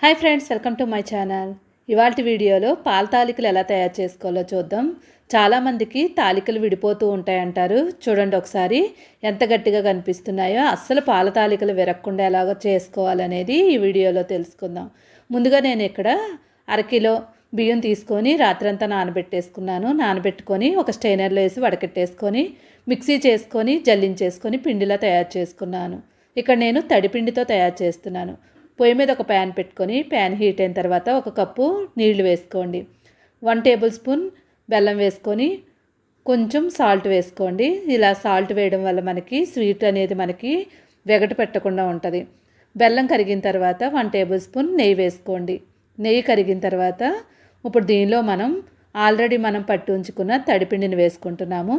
Hi friends, welcome to my channel. ఇవాల్టి వీడియోలో పాల తాలికలు ఎలా తయారు చేసుకోవాలో చూద్దాం. చాలామందికి తాలికలు విడిపోతూ ఉంటాయంటారు. చూడండి ఒకసారి ఎంత గట్టిగా కనిపిస్తున్నాయో. అస్సలు పాల తాలికలు విరగకుండా ఎలాగో చేసుకోవాలనేది ఈ వీడియోలో తెలుసుకుందాం. ముందుగా నేను ఇక్కడ అరకిలో బియ్యం తీసుకొని రాత్రంతా నానబెట్టేసుకున్నాను. నానబెట్టుకొని ఒక స్టైనర్లో వేసి వడకట్టేసుకొని మిక్సీ చేసుకొని జల్లించేసుకొని పిండిలా తయారు చేసుకున్నాను. ఇక్కడ నేను తడిపిండితో తయారు చేస్తున్నాను. పొయ్యి మీద ఒక ప్యాన్ పెట్టుకొని ప్యాన్ హీట్ అయిన తర్వాత ఒక కప్పు నీళ్లు వేసుకోండి. 1 టేబుల్ స్పూన్ బెల్లం వేసుకొని కొంచెం సాల్ట్ వేసుకోండి. ఇలా సాల్ట్ వేయడం వల్ల మనకి స్వీట్ అనేది మనకి వెగట పెట్టకుండా ఉంటుంది. బెల్లం కరిగిన తర్వాత 1 టేబుల్ స్పూన్ నెయ్యి వేసుకోండి. నెయ్యి కరిగిన తర్వాత ఇప్పుడు దీనిలో ఆల్రెడీ మనం పట్టి ఉంచుకున్న తడిపిండిని వేసుకుంటున్నాము.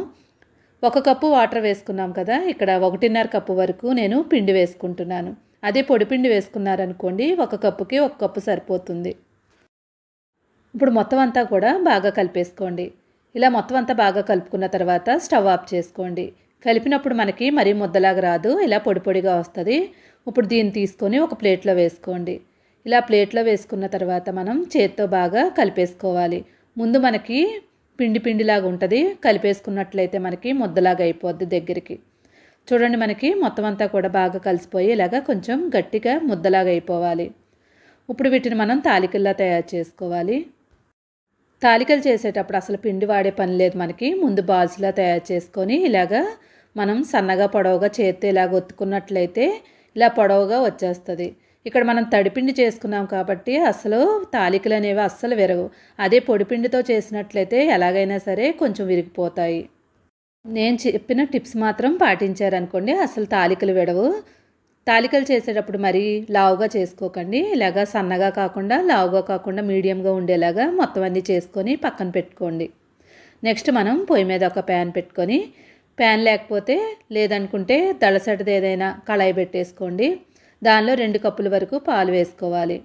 1 కప్పు వాటర్ వేసుకున్నాం కదా, ఇక్కడ 1.5 కప్పు వరకు నేను పిండి వేసుకుంటున్నాను. అదే పొడిపిండి వేసుకున్నారనుకోండి 1 కప్పుకి 1 కప్పు సరిపోతుంది. ఇప్పుడు మొత్తం అంతా కూడా బాగా కలిపేసుకోండి. ఇలా మొత్తం అంతా బాగా కలుపుకున్న తర్వాత స్టవ్ ఆఫ్ చేసుకోండి. కలిపినప్పుడు మనకి మరీ ముద్దలాగా రాదు, ఇలా పొడి పొడిగా వస్తుంది. ఇప్పుడు దీన్ని తీసుకొని ఒక ప్లేట్లో వేసుకోండి. ఇలా ప్లేట్లో వేసుకున్న తర్వాత మనం చేత్తో బాగా కలిపేసుకోవాలి. ముందు మనకి పిండి పిండిలాగా ఉంటుంది, కలిపేసుకున్నట్లయితే మనకి ముద్దలాగా అయిపోద్ది దగ్గరికి. చూడండి, మనకి మొత్తం అంతా కూడా బాగా కలిసిపోయి ఇలాగా కొంచెం గట్టిగా ముద్దలాగా అయిపోవాలి. ఇప్పుడు వీటిని మనం తాలికల్లా తయారు చేసుకోవాలి. తాలికలు చేసేటప్పుడు అసలు పిండి వాడే పని లేదు మనకి. ముందు బాల్స్లా తయారు చేసుకొని ఇలాగా మనం సన్నగా పొడవుగా చేత్తో ఇలాగ ఒత్తుకున్నట్లయితే ఇలా పొడవుగా వచ్చేస్తుంది. ఇక్కడ మనం తడిపిండి చేసుకున్నాం కాబట్టి అసలు తాలికలు అనేవి అస్సలు విరగవు. అదే పొడిపిండితో చేసినట్లయితే ఎలాగైనా సరే కొంచెం విరిగిపోతాయి. నేను చెప్పిన టిప్స్ మాత్రం పాటించారనుకోండి అసలు తాలికలు విడవు. తాలికలు చేసేటప్పుడు మరీ లావుగా చేసుకోకండి. ఇలాగా సన్నగా కాకుండా లావుగా కాకుండా మీడియంగా ఉండేలాగా మొత్తం అన్నీ చేసుకొని పక్కన పెట్టుకోండి. నెక్స్ట్ మనం పొయ్యి మీద ఒక ప్యాన్ పెట్టుకొని, ప్యాన్ లేదనుకుంటే దళసటిది ఏదైనా కళాయి పెట్టేసుకోండి. దానిలో 2 కప్పుల వరకు పాలు వేసుకోవాలి.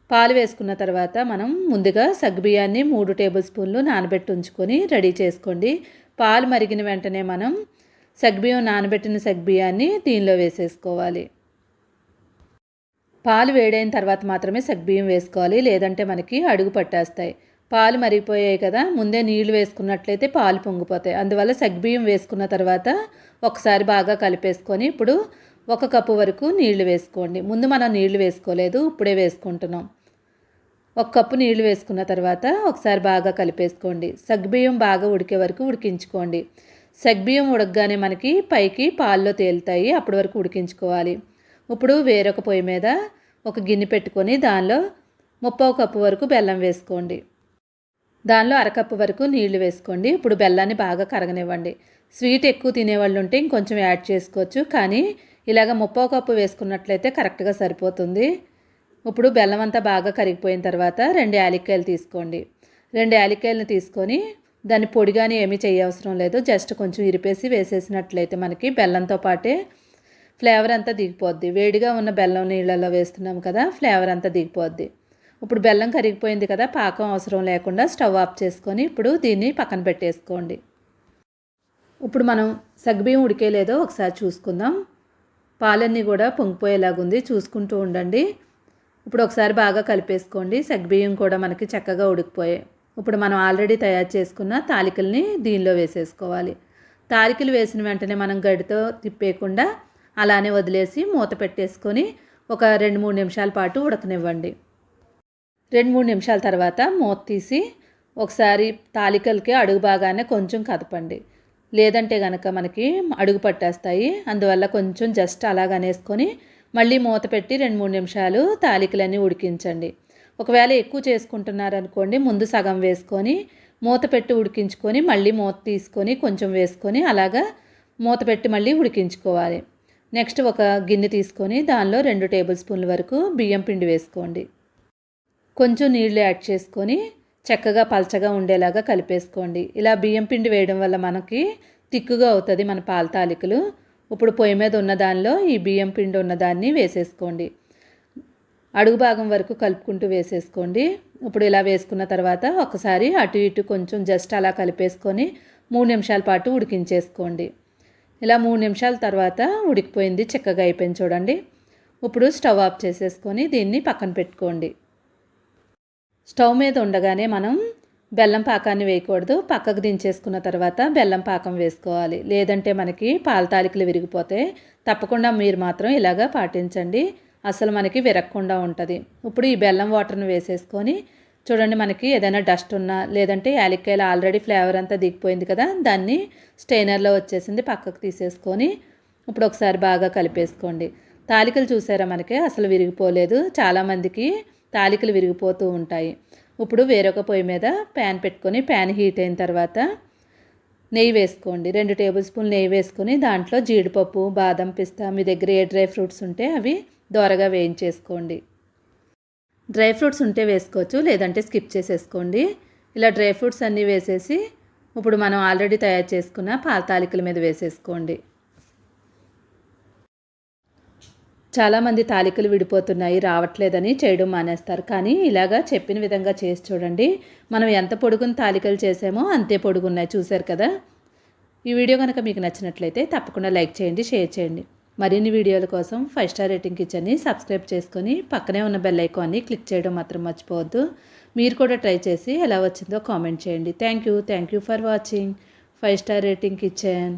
పాలు వేసుకున్న తర్వాత మనం ముందుగా సగ్గుబియ్యాన్ని 3 టేబుల్ స్పూన్లు నానబెట్టి ఉంచుకొని రెడీ చేసుకోండి. పాలు మరిగిన వెంటనే మనం నానబెట్టిన సగ్గుబియ్యాన్ని దీనిలో వేసేసుకోవాలి. పాలు వేడైన తర్వాత మాత్రమే సగ్గుబియ్యం వేసుకోవాలి, లేదంటే మనకి అడుగు పట్టేస్తాయి. పాలు మరిగిపోయాయి కదా, ముందే నీళ్లు వేసుకున్నట్లయితే పాలు పొంగిపోతాయి. అందువల్ల సగ్గుబియ్యం వేసుకున్న తర్వాత ఒకసారి బాగా కలిపేసుకొని ఇప్పుడు 1 కప్పు వరకు నీళ్లు వేసుకోండి. ముందు మనం నీళ్లు వేసుకోలేదు, ఇప్పుడే వేసుకుంటున్నాం. 1 కప్పు నీళ్లు వేసుకున్న తర్వాత ఒకసారి బాగా కలిపేసుకోండి. సగ్గుబియ్యం బాగా ఉడికే వరకు ఉడికించుకోండి. సగ్గుబియ్యం ఉడకగానే మనకి పైకి పాల్లో తేలుతాయి, అప్పటి వరకు ఉడికించుకోవాలి. ఇప్పుడు వేరొక పొయ్యి మీద ఒక గిన్నె పెట్టుకొని దానిలో 30 కప్పు వరకు బెల్లం వేసుకోండి. దానిలో 1 కప్పు వరకు నీళ్లు వేసుకోండి. ఇప్పుడు బెల్లాన్ని బాగా కరగనివ్వండి. స్వీట్ ఎక్కువ తినేవాళ్ళు ఉంటే ఇంకొంచెం యాడ్ చేసుకోవచ్చు, కానీ ఇలాగ 30 కప్పు వేసుకున్నట్లయితే కరెక్ట్గా సరిపోతుంది. ఇప్పుడు బెల్లం అంతా బాగా కరిగిపోయిన తర్వాత 2 యాలక్కాయలు తీసుకోండి. 2 యాలక్కాయలను తీసుకొని దాన్ని పొడిగానే ఏమీ చేయవసరం లేదు, జస్ట్ కొంచెం ఇరిపేసి వేసేసినట్లయితే మనకి బెల్లంతో పాటే ఫ్లేవర్ అంతా దిగిపోద్ది. వేడిగా ఉన్న బెల్లం నీళ్ళలో వేస్తున్నాం కదా, ఫ్లేవర్ అంతా దిగిపోద్ది. ఇప్పుడు బెల్లం కరిగిపోయింది కదా, పాకం అవసరం లేకుండా స్టవ్ ఆఫ్ చేసుకొని ఇప్పుడు దీన్ని పక్కన పెట్టేసుకోండి. ఇప్పుడు మనం సగ్గుబియ్యం ఉడికేలేదో ఒకసారి చూసుకుందాం. పాలన్నీ కూడా పొంగిపోయేలాగుంది, చూసుకుంటూ ఉండండి. ఇప్పుడు ఒకసారి బాగా కలిపేసుకోండి. సగ్గుబియ్యం కూడా మనకి చక్కగా ఉడికిపోయాయి. ఇప్పుడు మనం ఆల్రెడీ తయారు చేసుకున్న తాలికల్ని దీనిలో వేసేసుకోవాలి. తాలికలు వేసిన వెంటనే మనం గడితో తిప్పేయకుండా అలానే వదిలేసి మూత పెట్టేసుకొని ఒక 2-3 నిమిషాల పాటు ఉడకనివ్వండి. 2-3 నిమిషాల తర్వాత మూత తీసి ఒకసారి తాలికలకి అడుగు బాగానే కొంచెం కదపండి, లేదంటే కనుక మనకి అడుగు పట్టేస్తాయి. అందువల్ల కొంచెం జస్ట్ అలాగనేసుకొని మళ్ళీ మూత పెట్టి 2-3 నిమిషాలు తాలికలన్నీ ఉడికించండి. ఒకవేళ ఎక్కువ చేసుకుంటున్నారనుకోండి ముందు సగం వేసుకొని మూత పెట్టి ఉడికించుకొని మళ్ళీ మూత తీసుకొని కొంచెం వేసుకొని అలాగా మూత పెట్టి మళ్ళీ ఉడికించుకోవాలి. నెక్స్ట్ ఒక గిన్నె తీసుకొని దానిలో 2 టేబుల్ స్పూన్ల వరకు బియ్యం పిండి వేసుకోండి. కొంచెం నీళ్లు యాడ్ చేసుకొని చక్కగా పలచగా ఉండేలాగా కలిపేసుకోండి. ఇలా బియ్యం పిండి వేయడం వల్ల మనకి తిక్కుగా అవుతుంది మన పాల తాలికలు. ఇప్పుడు పొయ్యి మీద ఉన్న దానిలో ఈ బియ్యం పిండి ఉన్నదాన్ని వేసేసుకోండి. అడుగు భాగం వరకు కలుపుకుంటూ వేసేసుకోండి. ఇప్పుడు ఇలా వేసుకున్న తర్వాత ఒకసారి అటు ఇటు కొంచెం జస్ట్ అలా కలిపేసుకొని 3 నిమిషాల పాటు ఉడికించేసుకోండి. ఇలా 3 నిమిషాల తర్వాత ఉడికిపోయింది, చక్కగా అయిపోయింది చూడండి. ఇప్పుడు స్టవ్ ఆఫ్ చేసేసుకొని దీన్ని పక్కన పెట్టుకోండి. స్టవ్ మీద ఉండగానే మనం బెల్లం పాకాన్ని వేయకూడదు. పక్కకు దించేసుకున్న తర్వాత బెల్లం పాకం వేసుకోవాలి. లేదంటే మనకి పాల తాలికలు విరిగిపోతాయి. తప్పకుండా మీరు మాత్రం ఇలాగా పాటించండి. అసలు మనకి విరగకుండా ఉంటుంది. ఇప్పుడు ఈ బెల్లం వాటర్ని వేసేసుకొని చూడండి, మనకి ఏదైనా డస్ట్ ఉన్నా లేదంటే యాలక్కాయలు ఆల్రెడీ ఫ్లేవర్ అంతా దిగిపోయింది కదా, దాన్ని స్టెయినర్లో వచ్చేసింది, పక్కకు తీసేసుకొని ఇప్పుడు ఒకసారి బాగా కలిపేసుకోండి. తాలికలు చూసారా మనకి అసలు విరిగిపోలేదు. చాలామందికి తాలికలు విరిగిపోతూ ఉంటాయి. ఇప్పుడు వేరొక పొయ్యి మీద ప్యాన్ పెట్టుకొని ప్యాన్ హీట్ అయిన తర్వాత నెయ్యి వేసుకోండి. 2 టేబుల్ స్పూన్లు నెయ్యి వేసుకొని దాంట్లో జీడిపప్పు, బాదం, పిస్తా, మీ దగ్గర ఏ డ్రై ఫ్రూట్స్ ఉంటే అవి దోరగా వేయించేసుకోండి. డ్రై ఫ్రూట్స్ ఉంటే వేసుకోవచ్చు, లేదంటే స్కిప్ చేసేసుకోండి. ఇలా డ్రై ఫ్రూట్స్ అన్నీ వేసేసి ఇప్పుడు మనం ఆల్రెడీ తయారు చేసుకున్న పాల తాలికల మీద వేసేసుకోండి. చాలామంది తాలికలు విడిపోతున్నాయి, రావట్లేదని చేయడం మానేస్తారు. కానీ ఇలాగా చెప్పిన విధంగా చేసి చూడండి. మనం ఎంత పొడుగున తాలికలు చేసామో అంతే పొడుగున్నాయి, చూశారు కదా. ఈ వీడియో కనుక మీకు నచ్చినట్లయితే తప్పకుండా లైక్ చేయండి, షేర్ చేయండి. మరిన్ని వీడియోల కోసం 5 స్టార్ రేటింగ్ కిచెన్ని సబ్స్క్రైబ్ చేసుకొని పక్కనే ఉన్న బెల్ ఐకాన్ని క్లిక్ చేయడం మాత్రం మర్చిపోవద్దు. మీరు కూడా ట్రై చేసి ఎలా వచ్చిందో కామెంట్ చేయండి. Thank you for watching 5 star rating kitchen.